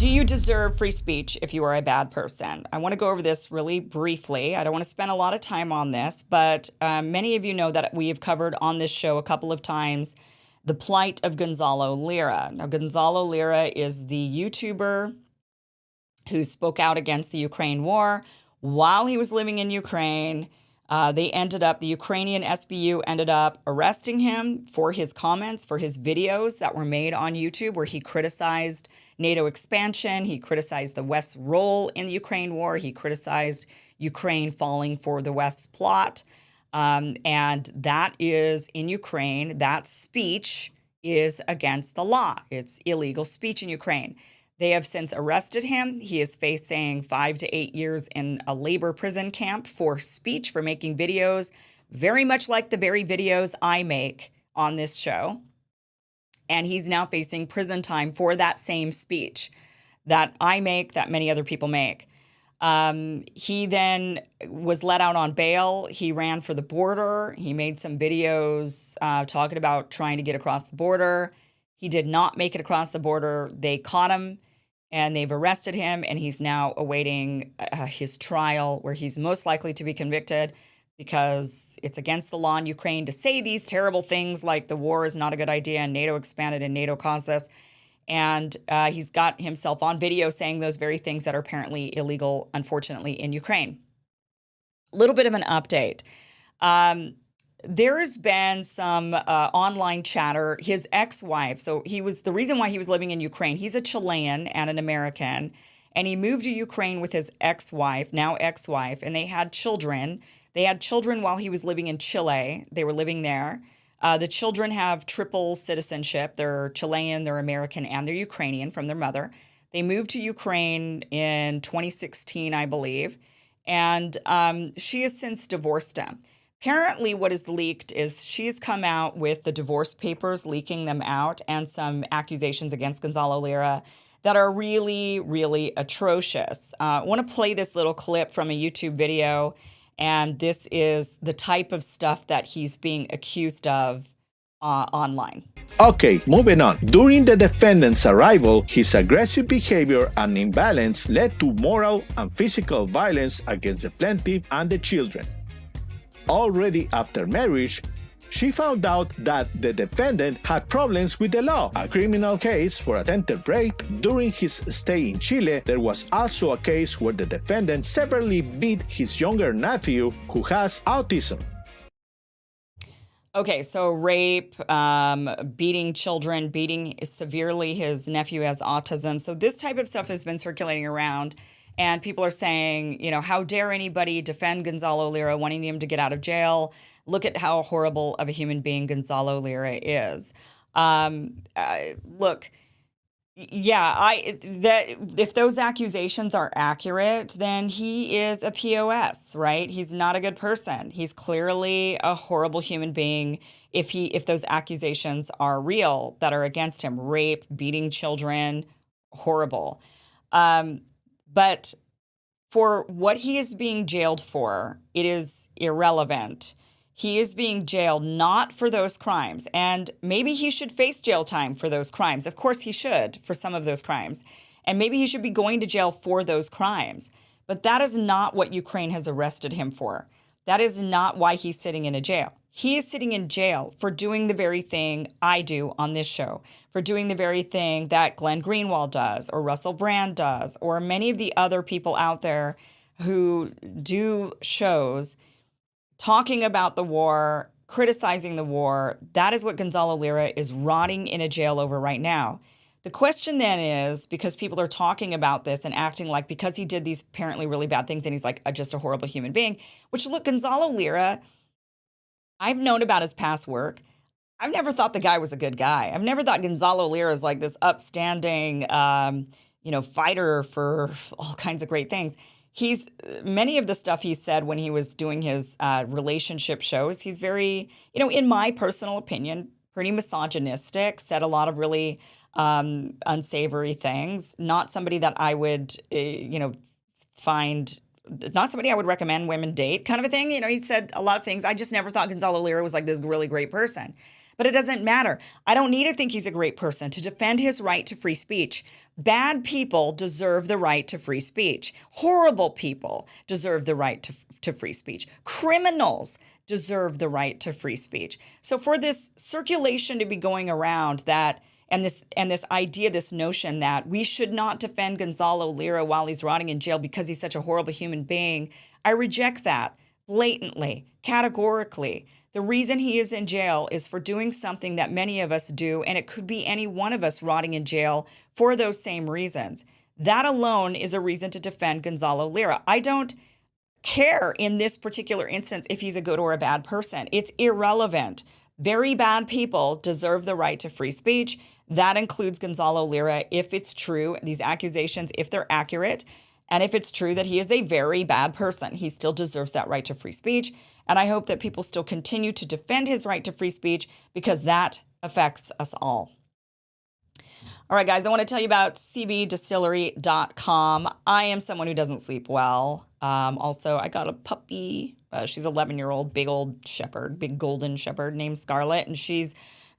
Do you deserve free speech if you are a bad person? I want to go over this really briefly. I don't want to spend a lot of time on this, but many of you know that we have covered on this show a couple of times the plight of Gonzalo Lira. Now, Gonzalo Lira is the YouTuber who spoke out against the Ukraine war while he was living in Ukraine. The Ukrainian SBU ended up arresting him for his comments, for his videos that were made on YouTube where he criticized NATO expansion. He criticized the West's role in the Ukraine war. He criticized Ukraine falling for the West's plot. And that is in Ukraine. That speech is against the law. It's illegal speech in Ukraine. They have since arrested him. He is facing 5 to 8 years in a labor prison camp for speech, for making videos, very much like the very videos I make on this show. And he's now facing prison time for that same speech that I make, that many other people make. He then was let out on bail. He ran for the border. He made some videos talking about trying to get across the border. He did not make it across the border. They caught him and they've arrested him, and he's now awaiting his trial where he's most likely to be convicted because it's against the law in Ukraine to say these terrible things like the war is not a good idea and NATO expanded and NATO caused this. And he's got himself on video saying those very things that are apparently illegal, unfortunately, in Ukraine. A little bit of an update. There's been some online chatter. His ex-wife, so the reason why he was living in Ukraine, he's a Chilean and an American, and he moved to Ukraine with his ex-wife, now ex-wife, and they had children. They had children while he was living in Chile. They were living there. The children have triple citizenship. They're Chilean, they're American, and they're Ukrainian from their mother. They moved to Ukraine in 2016, I believe, and she has since divorced him. Apparently, what is leaked is she's come out with the divorce papers, leaking them out, and some accusations against Gonzalo Lira that are really, really atrocious. I want to play this little clip from a YouTube video, and this is the type of stuff that he's being accused of online. Okay, moving on. During the defendant's arrival, his aggressive behavior and imbalance led to moral and physical violence against the plaintiff and the children. Already after marriage, she found out that the defendant had problems with the law, a criminal case for attempted rape. During his stay in Chile, there was also a case where the defendant severely beat his younger nephew who has autism. Okay, so rape, beating children, beating severely his nephew has autism. So this type of stuff has been circulating around. And people are saying, you know, how dare anybody defend Gonzalo Lira, wanting him to get out of jail? Look at how horrible of a human being Gonzalo Lira is. Look, yeah, if those accusations are accurate, then he is a POS, right? He's not a good person. He's clearly a horrible human being if those accusations are real that are against him. Rape, beating children, horrible. But for what he is being jailed for, it is irrelevant. He is being jailed not for those crimes. And maybe he should face jail time for those crimes. Of course he should for some of those crimes. And maybe he should be going to jail for those crimes. But that is not what Ukraine has arrested him for. That is not why he's sitting in a jail. He is sitting in jail for doing the very thing I do on this show, for doing the very thing that Glenn Greenwald does, or Russell Brand does, or many of the other people out there who do shows talking about the war, criticizing the war. That is what Gonzalo Lira is rotting in a jail over right now. The question then is, because people are talking about this and acting like because he did these apparently really bad things and he's like just a horrible human being, which look, Gonzalo Lira, I've known about his past work. I've never thought the guy was a good guy. I've never thought Gonzalo Lira is like this upstanding, fighter for all kinds of great things. Many of the stuff he said when he was doing his relationship shows, he's very, in my personal opinion, pretty misogynistic, said a lot of really unsavory things. Not somebody that I would, find, not somebody I would recommend women date kind of a thing. He said a lot of things. I just never thought Gonzalo Lira was like this really great person. But it doesn't matter. I don't need to think he's a great person to defend his right to free speech. Bad people deserve the right to free speech. Horrible people deserve the right to free speech. Criminals deserve the right to free speech. So for this circulation to be going around that and this idea, this notion that we should not defend Gonzalo Lira while he's rotting in jail because he's such a horrible human being, I reject that blatantly, categorically. The reason he is in jail is for doing something that many of us do, and it could be any one of us rotting in jail for those same reasons. That alone is a reason to defend Gonzalo Lira. I don't care in this particular instance if he's a good or a bad person. It's irrelevant. Very bad people deserve the right to free speech. That includes Gonzalo Lira if it's true, these accusations, if they're accurate, and if it's true that he is a very bad person. He still deserves that right to free speech. And I hope that people still continue to defend his right to free speech because that affects us all. All right, guys, I want to tell you about cbdistillery.com. I am someone who doesn't sleep well. Also, I got a puppy. She's 11-year-old, big old shepherd, big golden shepherd named Scarlet, and she's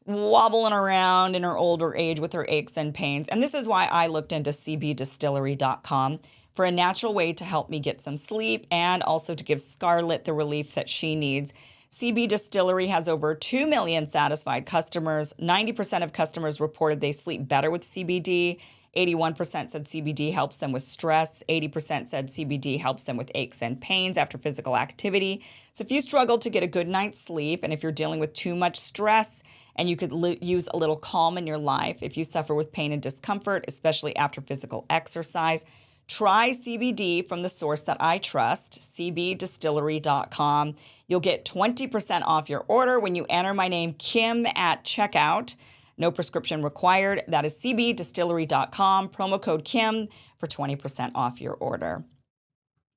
wobbling around in her older age with her aches and pains. And this is why I looked into cbdistillery.com for a natural way to help me get some sleep and also to give Scarlet the relief that she needs. CB Distillery has over 2 million satisfied customers. 90% of customers reported they sleep better with CBD. 81% said CBD helps them with stress. 80% said CBD helps them with aches and pains after physical activity. So if you struggle to get a good night's sleep, and if you're dealing with too much stress, and you could use a little calm in your life, if you suffer with pain and discomfort, especially after physical exercise, try CBD from the source that I trust, cbdistillery.com. You'll get 20% off your order when you enter my name, Kim, at checkout. No prescription required. That is cbdistillery.com, promo code Kim for 20% off your order.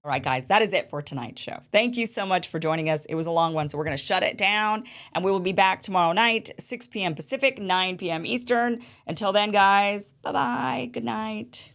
All right, guys, that is it for tonight's show. Thank you so much for joining us. It was a long one, so we're going to shut it down, and we will be back tomorrow night, 6 p.m. Pacific, 9 p.m. Eastern. Until then, guys, bye-bye. Good night.